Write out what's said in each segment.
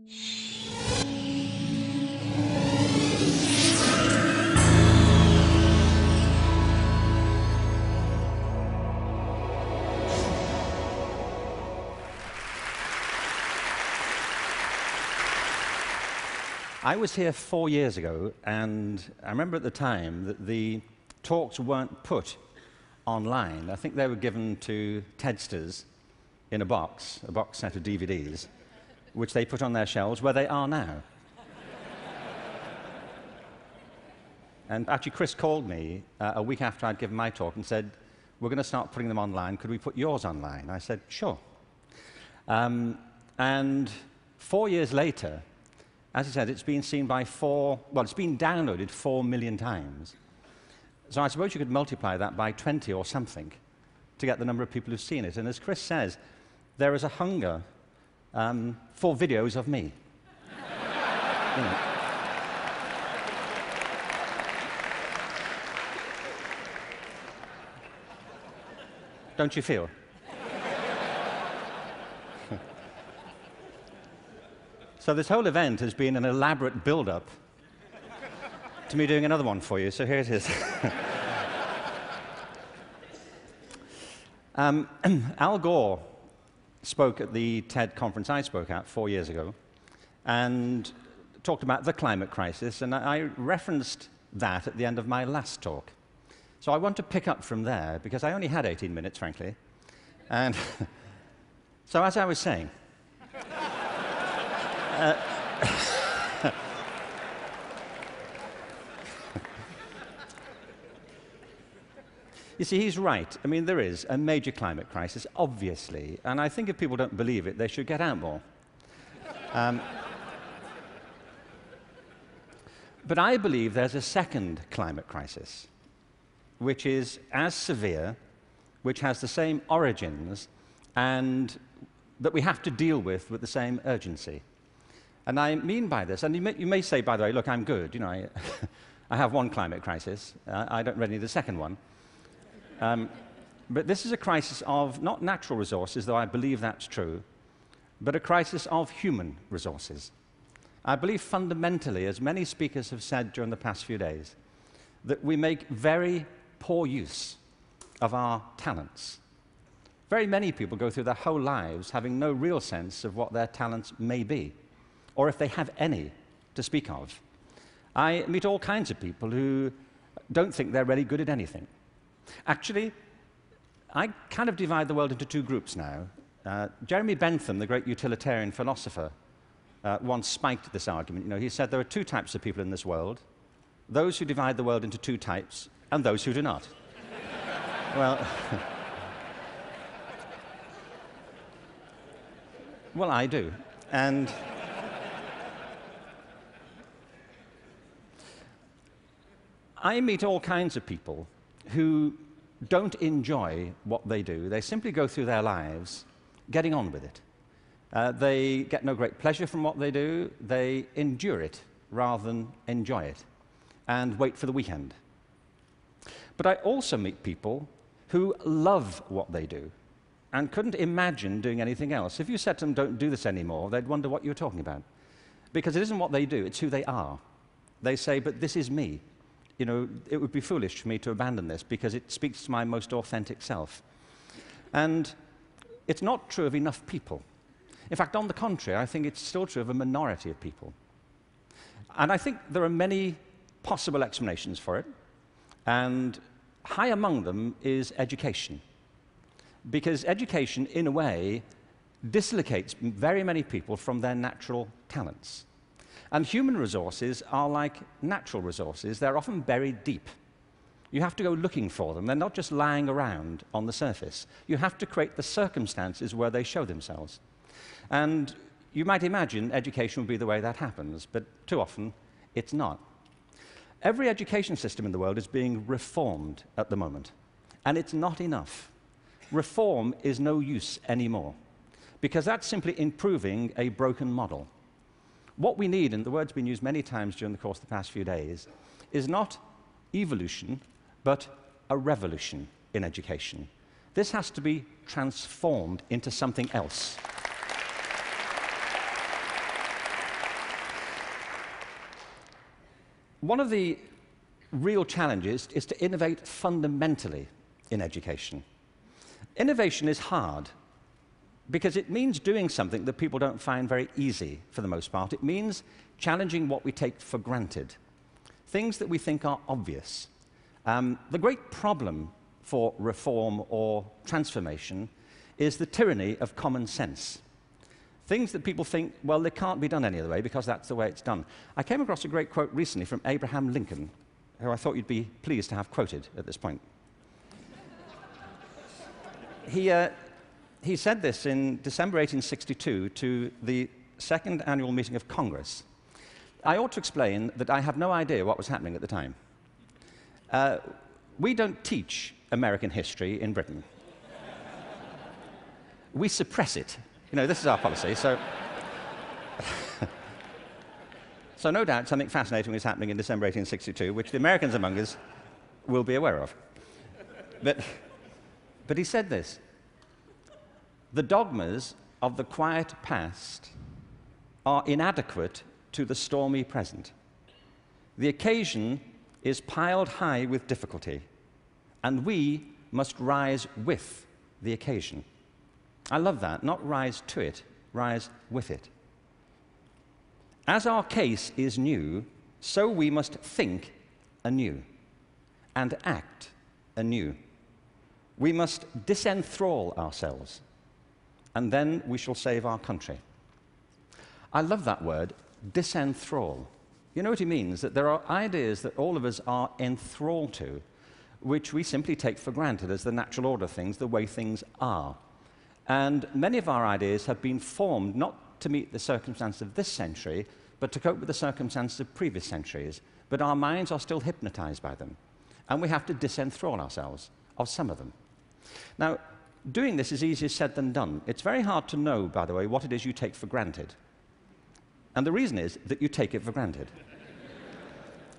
I was here 4 years ago, and I remember at the time that the talks weren't put online. I think they were given to TEDsters in a box set of DVDs, which they put on their shelves where they are now. And actually, Chris called me a week after I'd given my talk and said, "We're going to start putting them online. Could we put yours online?" I said, "Sure." And 4 years later, as I said, it's been seen by it's been downloaded 4 million times. So I suppose you could multiply that by 20 or something to get the number of people who've seen it. And as Chris says, there is a hunger for videos of me. You know. Don't you feel? So this whole event has been an elaborate build-up to me doing another one for you, so here it is. Al Gore spoke at the TED conference I spoke at 4 years ago and talked about the climate crisis, and I referenced that at the end of my last talk. So I want to pick up from there, because I only had 18 minutes, frankly. And so as I was saying, you see, he's right. I mean, there is a major climate crisis, obviously, and I think if people don't believe it, they should get out more. But I believe there's a second climate crisis, which is as severe, which has the same origins, and that we have to deal with the same urgency. And I mean by this, and you may say, by the way, look, I'm good. You know, I have one climate crisis. I don't really need a second one. But this is a crisis of not natural resources, though I believe that's true, but a crisis of human resources. I believe fundamentally, as many speakers have said during the past few days, that we make very poor use of our talents. Very many people go through their whole lives having no real sense of what their talents may be, or if they have any to speak of. I meet all kinds of people who don't think they're really good at anything. Actually, I kind of divide the world into two groups now. Jeremy Bentham, the great utilitarian philosopher, once spiked this argument. You know, he said there are two types of people in this world: those who divide the world into two types, and those who do not. Well, well, I do. And I meet all kinds of people who don't enjoy what they do. They simply go through their lives getting on with it. They get no great pleasure from what they do. They endure it rather than enjoy it and wait for the weekend. But I also meet people who love what they do and couldn't imagine doing anything else. If you said to them, "Don't do this anymore," they'd wonder what you were talking about. Because it isn't what they do, it's who they are. They say, "But this is me. You know, it would be foolish for me to abandon this because it speaks to my most authentic self." And it's not true of enough people. In fact, on the contrary, I think it's still true of a minority of people. And I think there are many possible explanations for it, and high among them is education. Because education, in a way, dislocates very many people from their natural talents. And human resources are like natural resources. They're often buried deep. You have to go looking for them. They're not just lying around on the surface. You have to create the circumstances where they show themselves. And you might imagine education would be the way that happens, but too often it's not. Every education system in the world is being reformed at the moment, and it's not enough. Reform is no use anymore, because that's simply improving a broken model. What we need, and the word's been used many times during the course of the past few days, is not evolution, but a revolution in education. This has to be transformed into something else. one of the real challenges is to innovate fundamentally in education. Innovation is hard because it means doing something that people don't find very easy for the most part. It means challenging what we take for granted, things that we think are obvious. The great problem for reform or transformation is the tyranny of common sense. Things that people think, well, they can't be done any other way because that's the way it's done. I came across a great quote recently from Abraham Lincoln, who I thought you'd be pleased to have quoted at this point. He said this in December 1862 to the second annual meeting of Congress. I ought to explain that I have no idea what was happening at the time. We don't teach American history in Britain. We suppress it. You know, this is our policy, so... So no doubt something fascinating was happening in December 1862, which the Americans among us will be aware of. But he said this: the dogmas of the quiet past are inadequate to the stormy present. The occasion is piled high with difficulty, and we must rise with the occasion. I love that. Not rise to it, rise with it. As our case is new, so we must think anew and act anew. We must disenthrall ourselves, and then we shall save our country. I love that word, disenthrall. You know what he means? That there are ideas that all of us are enthralled to, which we simply take for granted as the natural order of things, the way things are. And many of our ideas have been formed not to meet the circumstances of this century, but to cope with the circumstances of previous centuries. But our minds are still hypnotized by them, and we have to disenthrall ourselves of some of them. Now, doing this is easier said than done. It's very hard to know, by the way, what it is you take for granted. And the reason is that you take it for granted.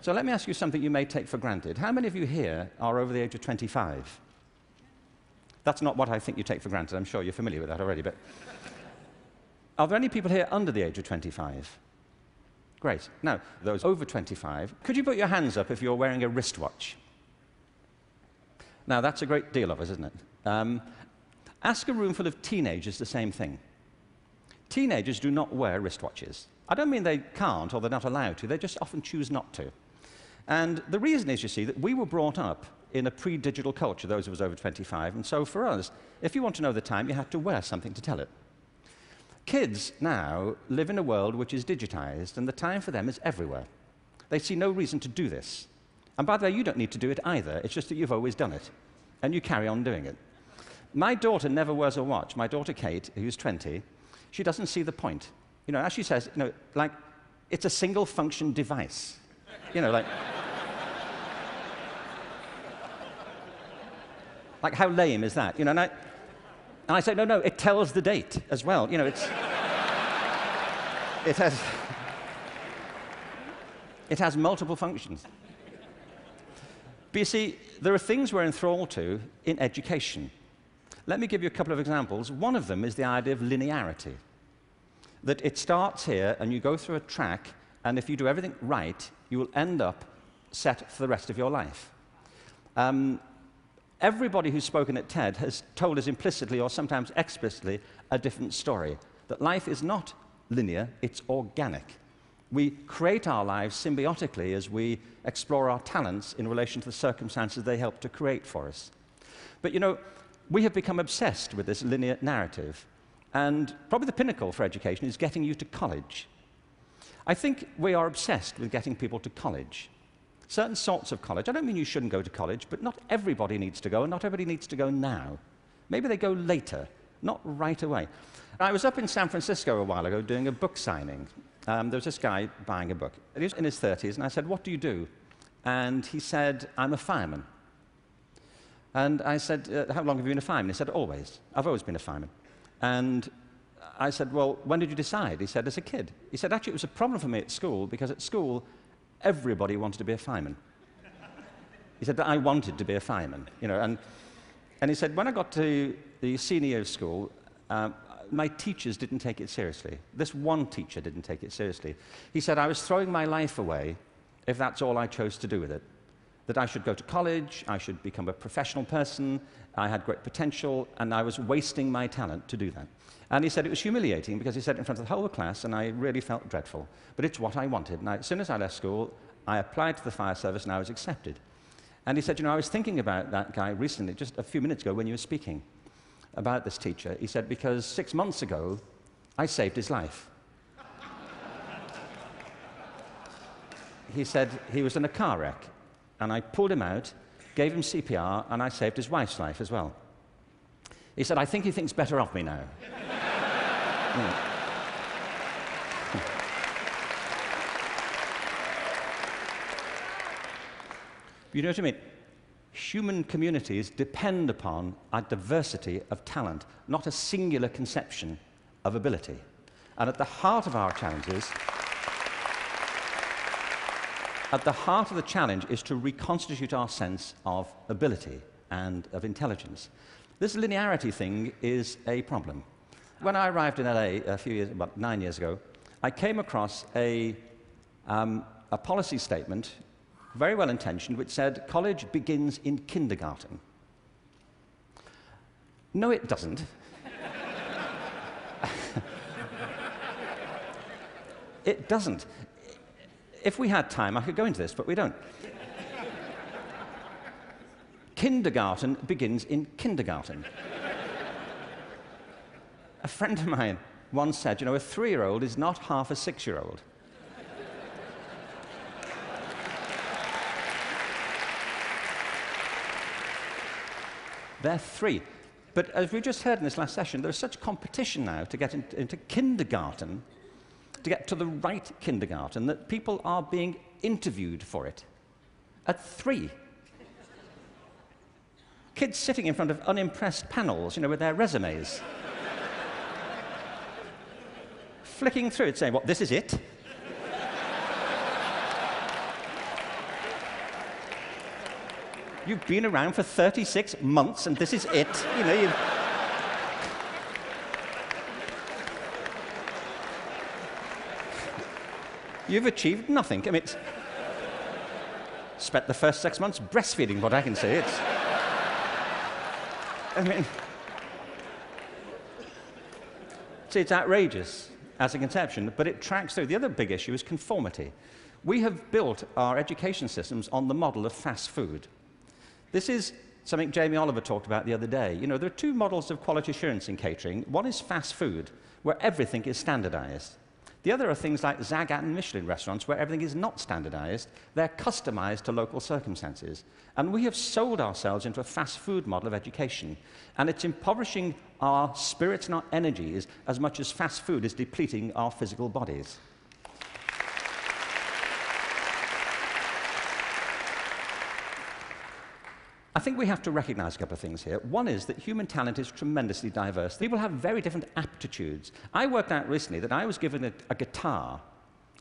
So let me ask you something you may take for granted. How many of you here are over the age of 25? That's not what I think you take for granted. I'm sure you're familiar with that already. But are there any people here under the age of 25? Great. Now, those over 25, could you put your hands up if you're wearing a wristwatch? Now, that's a great deal of us, isn't it? Ask a room full of teenagers the same thing. Teenagers do not wear wristwatches. I don't mean they can't or they're not allowed to. They just often choose not to. And the reason is, you see, that we were brought up in a pre-digital culture, those of us over 25, and so for us, if you want to know the time, you have to wear something to tell it. Kids now live in a world which is digitized, and the time for them is everywhere. They see no reason to do this. And by the way, you don't need to do it either. It's just that you've always done it, and you carry on doing it. My daughter never wears a watch. My daughter Kate, who's 20, she doesn't see the point. You know, as she says, you know, like, it's a single-function device. You know, like... Like, how lame is that? You know, and I say, no, it tells the date as well. You know, it has multiple functions. But you see, there are things we're enthralled to in education. Let me give you a couple of examples. One of them is the idea of linearity. That it starts here, and you go through a track, and if you do everything right, you will end up set for the rest of your life. Everybody who's spoken at TED has told us implicitly or sometimes explicitly a different story, that life is not linear, it's organic. We create our lives symbiotically as we explore our talents in relation to the circumstances they help to create for us. But you know, we have become obsessed with this linear narrative, and probably the pinnacle for education is getting you to college. I think we are obsessed with getting people to college. Certain sorts of college. I don't mean you shouldn't go to college, but not everybody needs to go, and not everybody needs to go now. Maybe they go later, not right away. I was up in San Francisco a while ago doing a book signing. There was this guy buying a book. He was in his 30s, and I said, "What do you do?" And he said, "I'm a fireman." And I said, "How long have you been a fireman?" He said, "Always. I've always been a fireman." And I said, "Well, when did you decide?" He said, "As a kid." He said, "Actually, it was a problem for me at school, because at school, everybody wanted to be a fireman." He said, "But I wanted to be a fireman." You know, and he said, "When I got to the senior year of school, my teachers didn't take it seriously. This one teacher didn't take it seriously." He said, "I was throwing my life away if that's all I chose to do with it. That I should go to college, I should become a professional person, I had great potential, and I was wasting my talent to do that. And he said it was humiliating because he said it in front of the whole class, and I really felt dreadful. But it's what I wanted. And as soon as I left school, I applied to the fire service, and I was accepted. And he said, you know, I was thinking about that guy recently, just a few minutes ago when you were speaking about this teacher. He said, because 6 months ago, I saved his life. He said he was in a car wreck, and I pulled him out, gave him CPR, and I saved his wife's life as well. He said, I think he thinks better of me now. You know what I mean? Human communities depend upon a diversity of talent, not a singular conception of ability. And at the heart of our challenges, at the heart of the challenge is to reconstitute our sense of ability and of intelligence. This linearity thing is a problem. When I arrived in LA about 9 years ago, I came across a policy statement, very well intentioned, which said college begins in kindergarten. No, it doesn't. It doesn't. If we had time, I could go into this, but we don't. Kindergarten begins in kindergarten. A friend of mine once said, you know, a 3-year-old is not half a 6-year-old. They're 3. But as we just heard in this last session, there's such competition now to get into kindergarten, to get to the right kindergarten, that people are being interviewed for it at 3. Kids sitting in front of unimpressed panels, you know, with their resumes. Flicking through it, saying, what, this is it? You've been around for 36 months and this is it. You know, you've achieved nothing. I mean, spent the first 6 months breastfeeding, what I can say. I mean, see, it's outrageous as a conception, but it tracks through. The other big issue is conformity. We have built our education systems on the model of fast food. This is something Jamie Oliver talked about the other day. You know, there are 2 models of quality assurance in catering. One is fast food, where everything is standardized. The other are things like Zagat and Michelin restaurants, where everything is not standardized. They're customized to local circumstances. And we have sold ourselves into a fast food model of education. And it's impoverishing our spirits and our energies as much as fast food is depleting our physical bodies. I think we have to recognize a couple of things here. One is that human talent is tremendously diverse. People have very different aptitudes. I worked out recently that I was given a guitar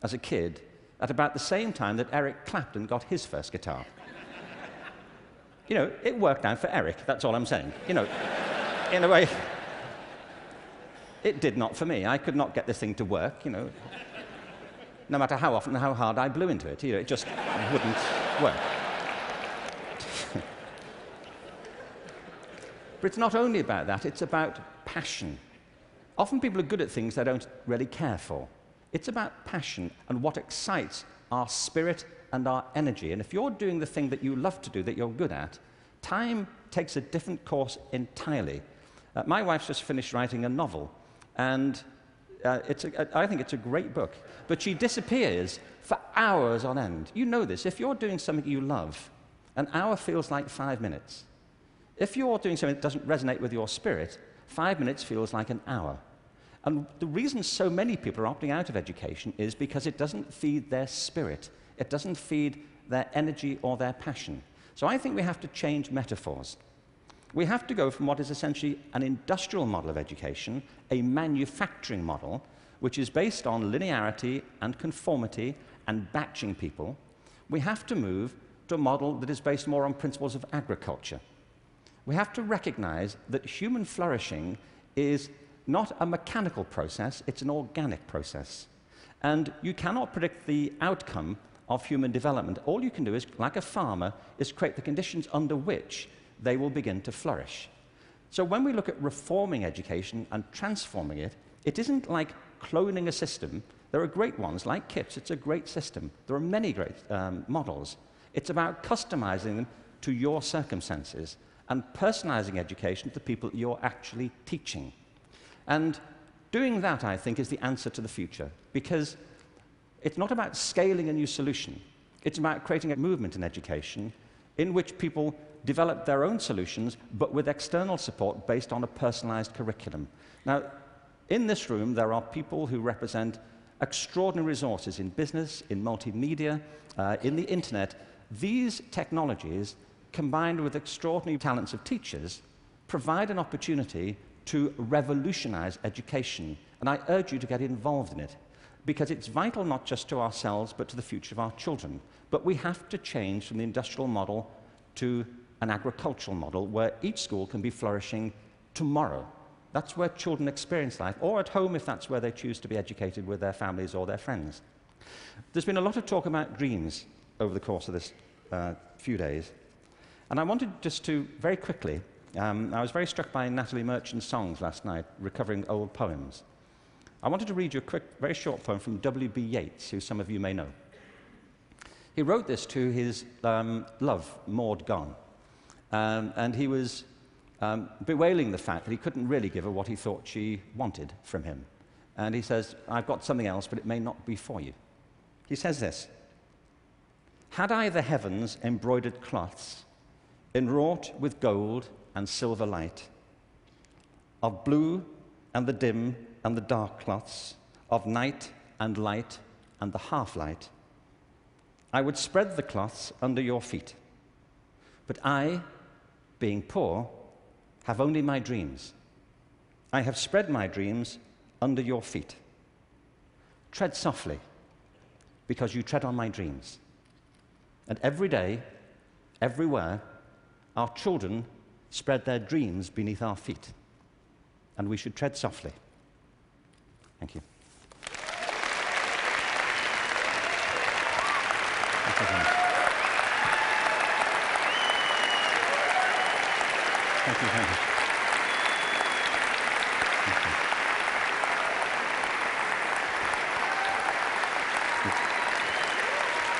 as a kid at about the same time that Eric Clapton got his first guitar. You know, it worked out for Eric, that's all I'm saying. You know, in a way, it did not for me. I could not get this thing to work, you know. No matter how often and how hard I blew into it, you know, it just wouldn't work. But it's not only about that, it's about passion. Often people are good at things they don't really care for. It's about passion and what excites our spirit and our energy. And if you're doing the thing that you love to do, that you're good at, time takes a different course entirely. My wife's just finished writing a novel, and I think it's a great book. But she disappears for hours on end. You know this. If you're doing something you love, an hour feels like 5 minutes. If you're doing something that doesn't resonate with your spirit, 5 minutes feels like an hour. And the reason so many people are opting out of education is because it doesn't feed their spirit. It doesn't feed their energy or their passion. So I think we have to change metaphors. We have to go from what is essentially an industrial model of education, a manufacturing model, which is based on linearity and conformity and batching people. We have to move to a model that is based more on principles of agriculture. We have to recognize that human flourishing is not a mechanical process, it's an organic process. And you cannot predict the outcome of human development. All you can do is, like a farmer, is create the conditions under which they will begin to flourish. So when we look at reforming education and transforming it, it isn't like cloning a system. There are great ones, like KIPS. It's a great system. There are many great models. It's about customizing them to your circumstances and personalizing education to the people you're actually teaching. And doing that, I think, is the answer to the future, because it's not about scaling a new solution. It's about creating a movement in education in which people develop their own solutions, but with external support based on a personalized curriculum. Now, in this room, there are people who represent extraordinary resources in business, in multimedia, in the internet. These technologies, combined with extraordinary talents of teachers, provide an opportunity to revolutionize education. And I urge you to get involved in it, because it's vital not just to ourselves, but to the future of our children. But we have to change from the industrial model to an agricultural model where each school can be flourishing tomorrow. That's where children experience life, or at home if that's where they choose to be educated with their families or their friends. There's been a lot of talk about dreams over the course of this few days. And I wanted just to, very quickly, I was very struck by Natalie Merchant's songs last night, recovering old poems. I wanted to read you a quick, very short poem from W.B. Yeats, who some of you may know. He wrote this to his love, Maud Gone, and he was bewailing the fact that he couldn't really give her what he thought she wanted from him. And he says, I've got something else, but it may not be for you. He says this: had I the heavens embroidered cloths, enwrought with gold and silver light, of blue and the dim and the dark cloths, of night and light and the half-light, I would spread the cloths under your feet. But I, being poor, have only my dreams. I have spread my dreams under your feet. Tread softly, because you tread on my dreams. And every day, everywhere, our children spread their dreams beneath our feet. And we should tread softly. Thank you. Thank you very much. Thank you very much.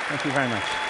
Thank you very much.